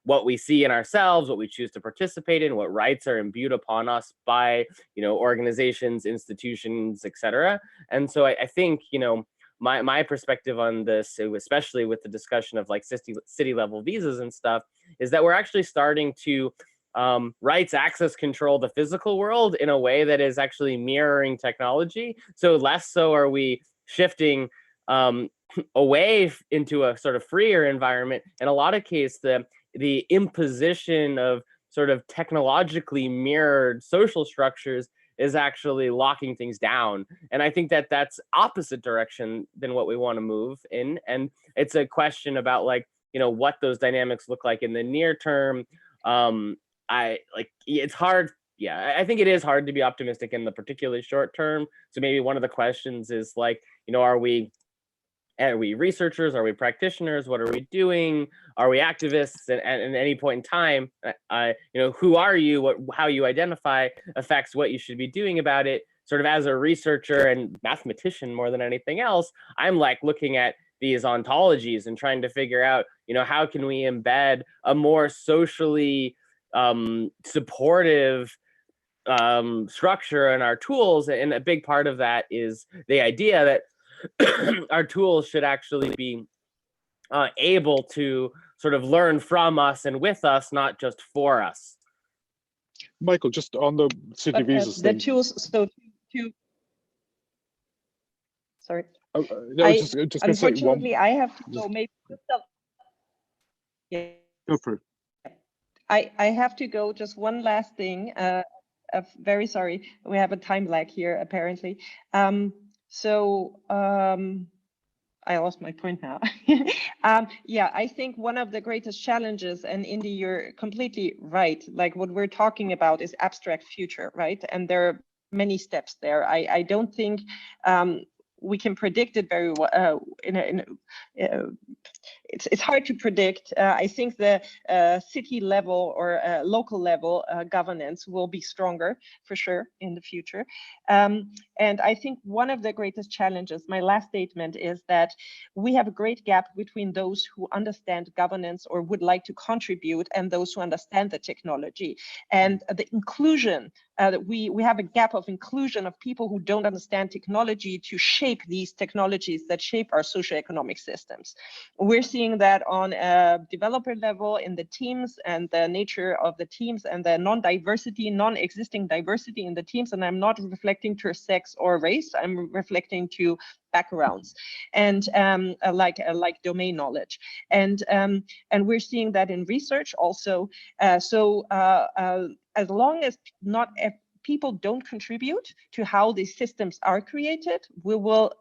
what we see in ourselves, what we choose to participate in, what rights are imbued upon us by organizations, institutions, etc. And so I think my perspective on this, especially with the discussion of like city level visas and stuff, is that we're actually starting to rights access control the physical world in a way that is actually mirroring technology. So less so are we shifting away into a sort of freer environment. In a lot of cases, the imposition of sort of technologically mirrored social structures is actually locking things down. And I think that that's opposite direction than what we want to move in. And it's a question about like, what those dynamics look like in the near term. It's hard. Yeah, I think it is hard to be optimistic in the particularly short term. So maybe one of the questions is like, are we researchers? Are we practitioners? What are we doing? Are we activists? And at any point in time, who are you? How you identify affects what you should be doing about it. Sort of as a researcher and mathematician more than anything else, I'm like looking at these ontologies and trying to figure out, how can we embed a more socially supportive structure in our tools. And a big part of that is the idea that our tools should actually be able to sort of learn from us and with us, not just for us. Michael, just on the city visas the thing. tools, so sorry. Just unfortunately, I have to go. Maybe yeah. Go for it. I have to go. Just one last thing. Very sorry. We have a time lag here, apparently. I lost my point now. Yeah, I think one of the greatest challenges, and Indy, you're completely right. Like what we're talking about is abstract future, right? And there are many steps there. I don't think we can predict it very well. it's hard to predict. I think the city level or local level governance will be stronger for sure in the future. And I think one of the greatest challenges, my last statement, is that we have a great gap between those who understand governance or would like to contribute and those who understand the technology. And the inclusion, we have a gap of inclusion of people who don't understand technology to shape these technologies that shape our socioeconomic systems. We're seeing that on a developer level in the teams and the nature of the teams and the non-existing diversity in the teams. And I'm not reflecting to sex or race, I'm reflecting to backgrounds and like domain knowledge. And we're seeing that in research also. As long as people don't contribute to how these systems are created, we will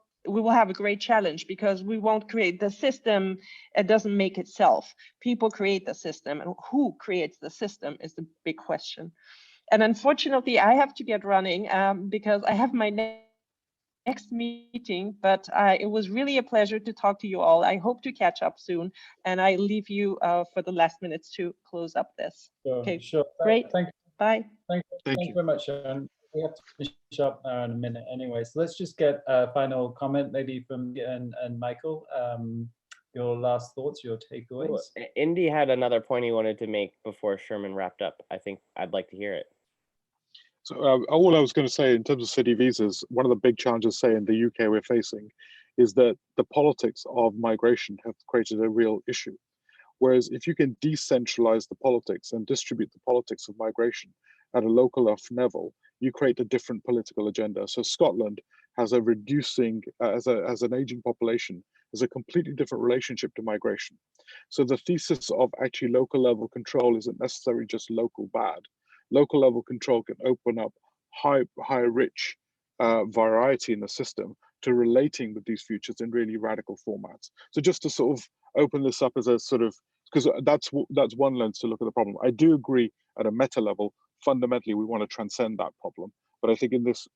have a great challenge, because we won't create the system. It doesn't make itself. People create the system, and who creates the system is the big question. And unfortunately, I have to get running because I have my next meeting, but it was really a pleasure to talk to you all. I hope to catch up soon, and I leave you for the last minutes to close up this. Sure, okay, sure. Great. Thank you. Bye. Thank you very much, Sharon. We have to finish up in a minute anyway, so let's just get a final comment maybe from you and Michael. Your last thoughts, your takeaways. Well, Indy had another point he wanted to make before Sherman wrapped up. I think I'd like to hear it. So all I was going to say in terms of city visas, one of the big challenges, say in the UK, we're facing is that the politics of migration have created a real issue. Whereas if you can decentralize the politics and distribute the politics of migration at a local level, you create a different political agenda. So Scotland has a reducing, as an aging population, has a completely different relationship to migration. So the thesis of actually local level control isn't necessarily just local bad. Local level control can open up high rich variety in the system to relating with these futures in really radical formats. So just to sort of open this up as a sort of, because that's one lens to look at the problem. I do agree at a meta level, fundamentally we want to transcend that problem. But I think in this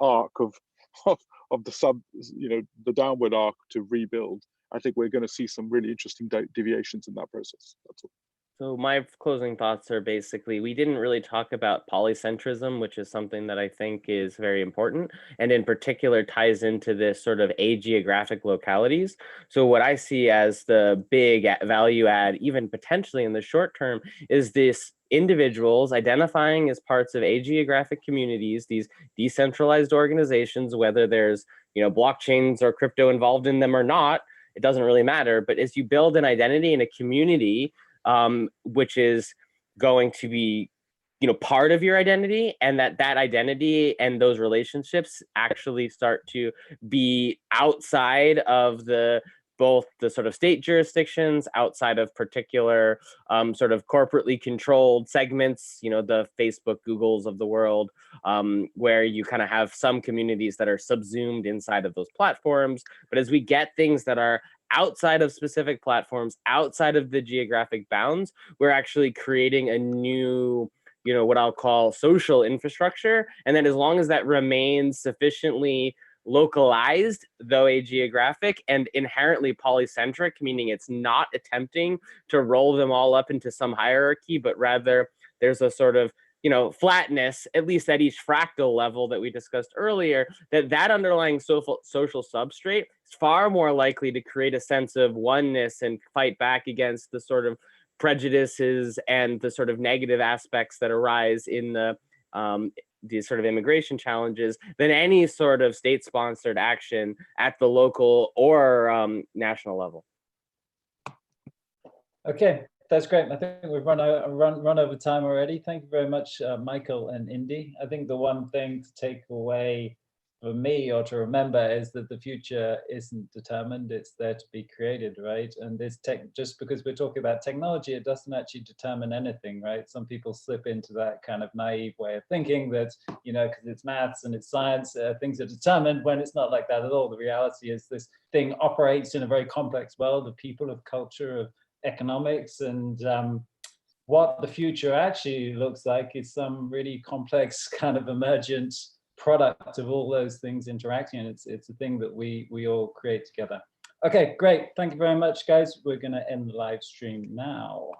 arc of the the downward arc to rebuild, I think we're going to see some really interesting deviations in that process. That's all. So my closing thoughts are basically, we didn't really talk about polycentrism, which is something that I think is very important, and in particular ties into this sort of ageographic localities. So what I see as the big value add, even potentially in the short term, is this individuals identifying as parts of ageographic communities, these decentralized organizations, whether there's blockchains or crypto involved in them or not, it doesn't really matter. But as you build an identity in a community, which is going to be, part of your identity, and that identity and those relationships actually start to be outside of both the sort of state jurisdictions, outside of particular sort of corporately controlled segments, the Facebook, Googles of the world, where you kind of have some communities that are subsumed inside of those platforms. But as we get things that are outside of specific platforms, outside of the geographic bounds, we're actually creating a new, what I'll call social infrastructure. And then as long as that remains sufficiently localized, though ageographic, and inherently polycentric, meaning it's not attempting to roll them all up into some hierarchy, but rather there's a sort of flatness, at least at each fractal level that we discussed earlier, that underlying social substrate is far more likely to create a sense of oneness and fight back against the sort of prejudices and the sort of negative aspects that arise in these sort of immigration challenges than any sort of state-sponsored action at the local or national level. Okay. That's great. I think we've run over time already. Thank you very much, Michael and Indy. I think the one thing to take away for me or to remember is that the future isn't determined, it's there to be created, right? And this just because we're talking about technology, it doesn't actually determine anything, right? Some people slip into that kind of naive way of thinking that, because it's maths and it's science, things are determined, when it's not like that at all. The reality is this thing operates in a very complex world of people, of culture, of economics, and what the future actually looks like is some really complex kind of emergent product of all those things interacting, and it's a thing that we all create together. Okay, great. Thank you very much, guys. We're going to end the live stream now.